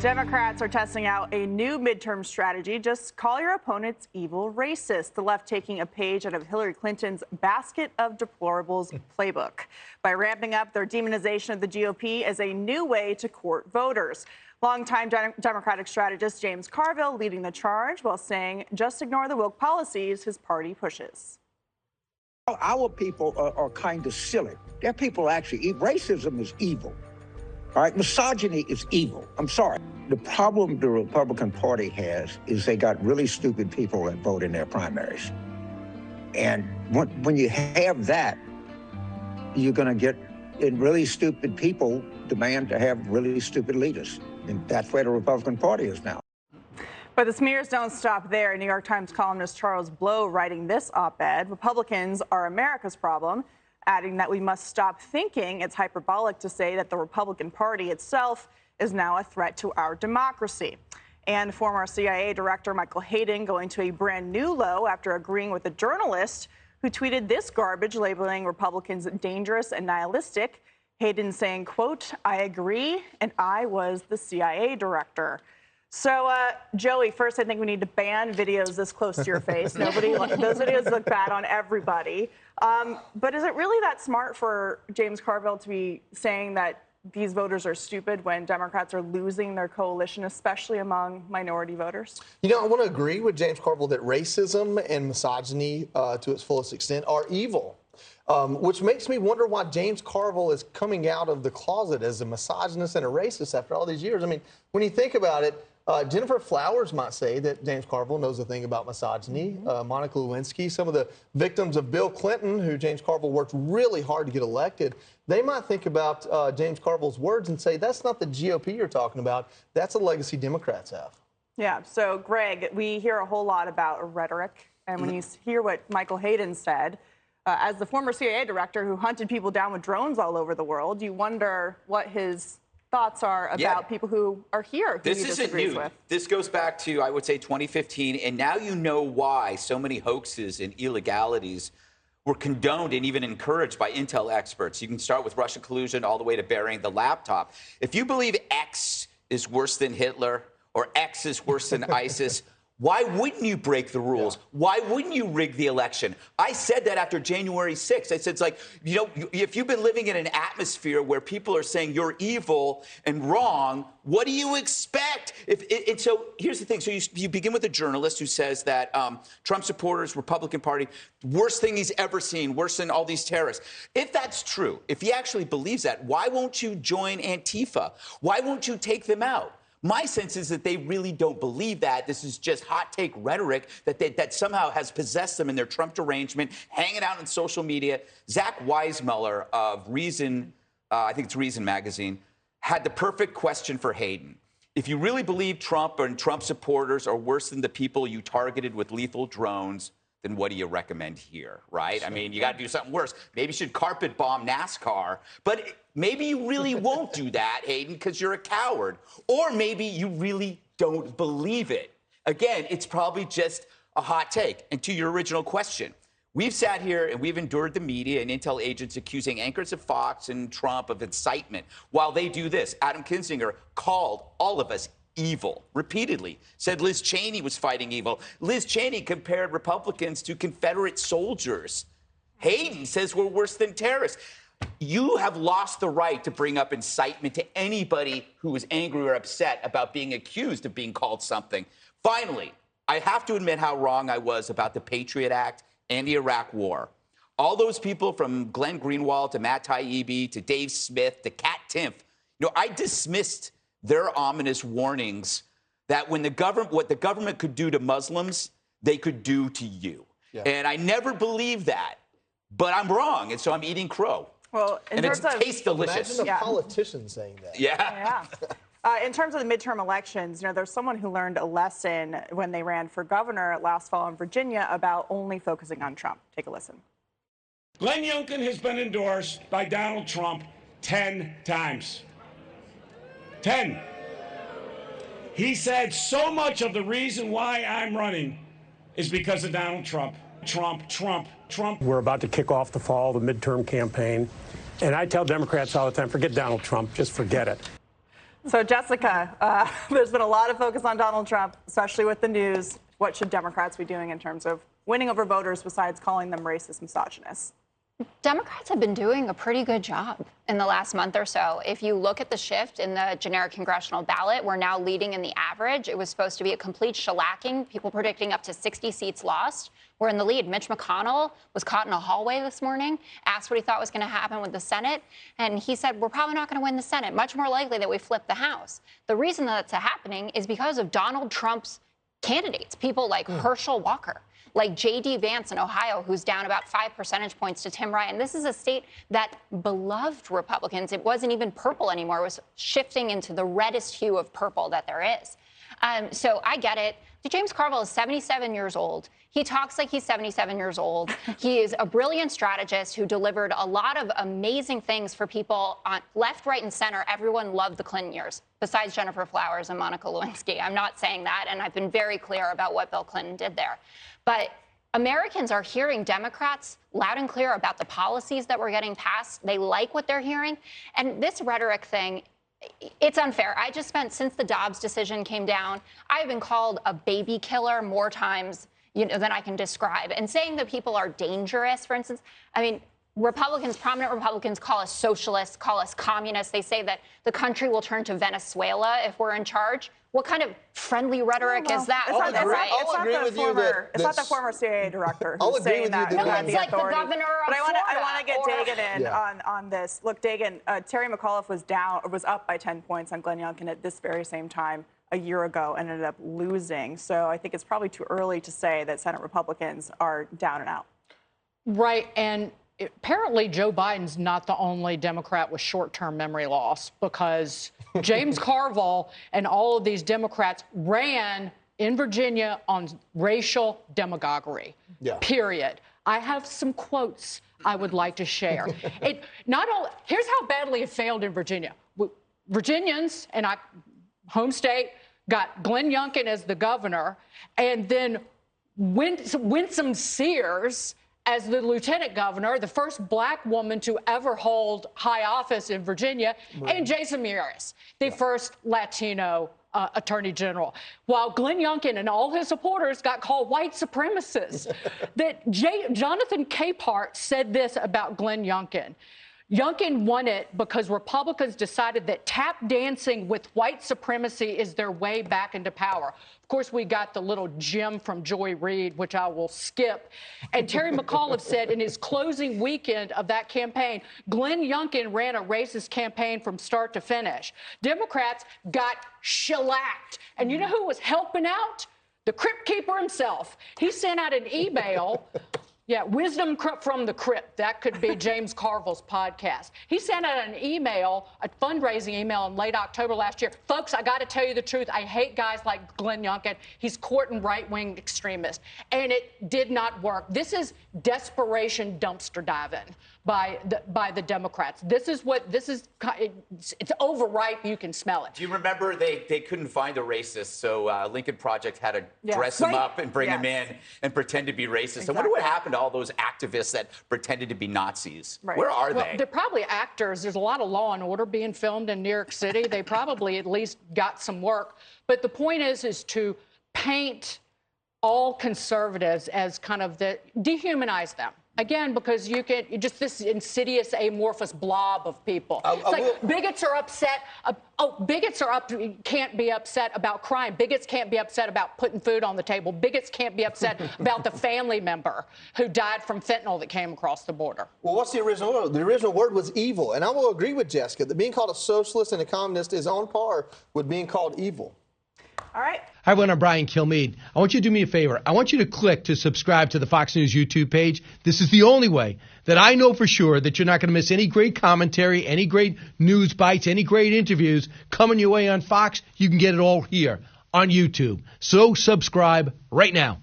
Democrats are testing out a new midterm strategy. Just call your opponents evil racist. The left taking a page out of Hillary Clinton's basket of deplorables playbook by ramping up their demonization of the GOP as a new way to court voters. Longtime Democratic strategist James Carville leading the charge while saying, just ignore the woke policies his party pushes. Our people are kind of silly. Their people actually, racism is evil. All right, misogyny is evil. I'm sorry. The problem the Republican Party has is they got really stupid people that vote in their primaries. And when you have that, you're going to get really stupid people demand to have really stupid leaders. And that's where the Republican Party is now. But the smears don't stop there. New York Times columnist Charles Blow writing this op-ed, Republicans are America's problem, adding that we must stop thinking it's hyperbolic to say that the Republican Party itself is now a threat to our democracy. And former CIA Director Michael Hayden going to a brand new low after agreeing with a journalist who tweeted this garbage, labeling Republicans dangerous and nihilistic. Hayden saying, quote, I agree, and I was the CIA director. So, Joey, first, I think we need to ban videos this close to your face. Those videos look bad on everybody. But is it really that smart for James Carville to be saying that these voters are stupid when Democrats are losing their coalition, especially among minority voters? You know, I want to agree with James Carville that racism and misogyny to its fullest extent are evil. Which makes me wonder why James Carville is coming out of the closet as a misogynist and a racist after all these years. I mean, when you think about it, Jennifer Flowers might say that James Carville knows a thing about misogyny. Monica Lewinsky, some of the victims of Bill Clinton, who James Carville worked really hard to get elected, they might think about James Carville's words and say, that's not the GOP you're talking about. That's a legacy Democrats have. Yeah. So, Greg, we hear a whole lot about rhetoric. And when you hear what Michael Hayden said, as the former CIA director who hunted people down with drones all over the world, you wonder what his thoughts are about people who are here who he disagrees with. This goes back to, I would say, 2015, and now you know why so many hoaxes and illegalities were condoned and even encouraged by intel experts. You can start with Russian collusion all the way to burying the laptop. If you believe X is worse than Hitler or X is worse than ISIS, why wouldn't you break the rules? Why wouldn't you rig the election? I said that after January 6th. I said, it's like, you know, if you've been living in an atmosphere where people are saying you're evil and wrong, what do you expect? So here's the thing. So you begin with a journalist who says that Trump supporters, Republican Party, worst thing he's ever seen, worse than all these terrorists. If that's true, if he actually believes that, why won't you join Antifa? Why won't you take them out? My sense is that they really don't believe that. This is just hot take rhetoric that somehow has possessed them in their Trump derangement, hanging out on social media. Zach Weissmuller of Reason, I think it's Reason magazine, had the perfect question for Hayden. If you really believe Trump and Trump supporters are worse than the people you targeted with lethal drones, then what do you recommend here, right? I mean, you got to do something worse. Maybe you should carpet bomb NASCAR, but maybe you really won't do that, Hayden, because you're a coward. Or maybe you really don't believe it. Again, it's probably just a hot take. And to your original question, we've sat here and we've endured the media and intel agents accusing anchors of Fox and Trump of incitement while they do this. Adam Kinzinger called all of us evil repeatedly, said Liz Cheney was fighting evil. Liz Cheney compared Republicans to Confederate soldiers. Hayden says we're worse than terrorists. You have lost the right to bring up incitement to anybody who is angry or upset about being accused of being called something. Finally, I have to admit how wrong I was about the Patriot Act and the Iraq War. All those people from Glenn Greenwald to Matt Taibbi to Dave Smith to Kat Timpf, you know, I dismissed their ominous warnings that when what the government could do to Muslims, they could do to you. Yeah. And I never believed that, but I'm wrong, and so I'm eating crow. Well, and it tastes delicious. Imagine a politician saying that. Yeah. In terms of the midterm elections, you know, there's someone who learned a lesson when they ran for governor last fall in Virginia about only focusing on Trump. Take a listen. Glenn Youngkin has been endorsed by Donald Trump 10 times. 10. He said so much of the reason why I'm running is because of Donald Trump. Trump. We're about to kick off the fall, the midterm campaign. And I tell Democrats all the time, forget Donald Trump, just forget it. So, Jessica, there's been a lot of focus on Donald Trump, especially with the news. What should Democrats be doing in terms of winning over voters besides calling them racist, misogynist? Democrats have been doing a pretty good job in the last month or so. If you look at the shift in the generic congressional ballot, we're now leading in the average. It was supposed to be a complete shellacking, people predicting up to 60 seats lost. We're in the lead. Mitch McConnell was caught in a hallway this morning, asked what he thought was going to happen with the Senate, and he said, we're probably not going to win the Senate. Much more likely that we flip the House. The reason that's happening is because of Donald Trump's candidates, people like Herschel Walker, like J.D. Vance in Ohio, who's down about 5 percentage points to Tim Ryan. This is a state that beloved Republicans. It wasn't even purple anymore. It was shifting into the reddest hue of purple that there is. So I get it. James Carville is 77 years old. He talks like he's 77 years old. He is a brilliant strategist who delivered a lot of amazing things for people on left, right, and center. Everyone loved the Clinton years, besides Jennifer Flowers and Monica Lewinsky. I'm not saying that, and I've been very clear about what Bill Clinton did there. But Americans are hearing Democrats loud and clear about the policies that we're getting passed. They like what they're hearing. And this rhetoric thing, it's unfair. I just spent, since the Dobbs decision came down, I've been called a baby killer more times than I can describe. And saying that people are dangerous, for instance, I mean, Republicans, prominent Republicans, call us socialists, call us communists. They say that the country will turn to Venezuela if we're in charge. What kind of friendly rhetoric is that? It's not the former CIA director who's saying that. No, it's like the governor of Florida. I want to get Dagan in on this. Look, Dagan, Terry McAuliffe was up by 10 points on Glenn Youngkin at this very same time a year ago and ended up losing. So I think it's probably too early to say that Senate Republicans are down and out. Right, and apparently Joe Biden's not the only Democrat with short-term memory loss, because James Carville and all of these Democrats ran in Virginia on racial demagoguery, period. I have some quotes I would like to share. Here's how badly it failed in Virginia. Virginians, and home state, got Glenn Youngkin as the governor, and then Winsome Sears as the lieutenant governor, the first black woman to ever hold high office in Virginia, and Jason Miyares, the first Latino attorney general. While Glenn Youngkin and all his supporters got called white supremacists. Jonathan Capehart said this about Glenn Youngkin. Youngkin won it because Republicans decided that tap dancing with white supremacy is their way back into power. Of course, we got the little gem from Joy Reid, which I will skip. And Terry McAuliffe said in his closing weekend of that campaign, Glenn Youngkin ran a racist campaign from start to finish. Democrats got shellacked. And you know who was helping out? The Crypt Keeper himself. He sent out an email. Yeah, Wisdom from the Crypt. That could be James Carville's podcast. He sent out an email, a fundraising email in late October last year. Folks, I got to tell you the truth. I hate guys like Glenn Youngkin. He's courting right-wing extremists. And it did not work. This is desperation dumpster diving by the Democrats. It's overripe. You can smell it. Do you remember they couldn't find a racist, so Lincoln Project had to dress him up and bring him in and pretend to be racist. Exactly. I wonder what happened to all those activists that pretended to be Nazis. Right. Where are they? They're probably actors. There's a lot of Law and Order being filmed in New York City. They probably at least got some work. But the point is to paint all conservatives as kind of dehumanize them. Again, because you get just this insidious, amorphous blob of people. Bigots are upset. Can't be upset about crime. Bigots can't be upset about putting food on the table. Bigots can't be upset about the family member who died from fentanyl that came across the border. Well, what's the original word? The original word was evil. And I will agree with Jessica that being called a socialist and a communist is on par with being called evil. All right. Hi, everyone. I'm Brian Kilmeade. I want you to do me a favor. I want you to click to subscribe to the Fox News YouTube page. This is the only way that I know for sure that you're not going to miss any great commentary, any great news bites, any great interviews coming your way on Fox. You can get it all here on YouTube. So subscribe right now.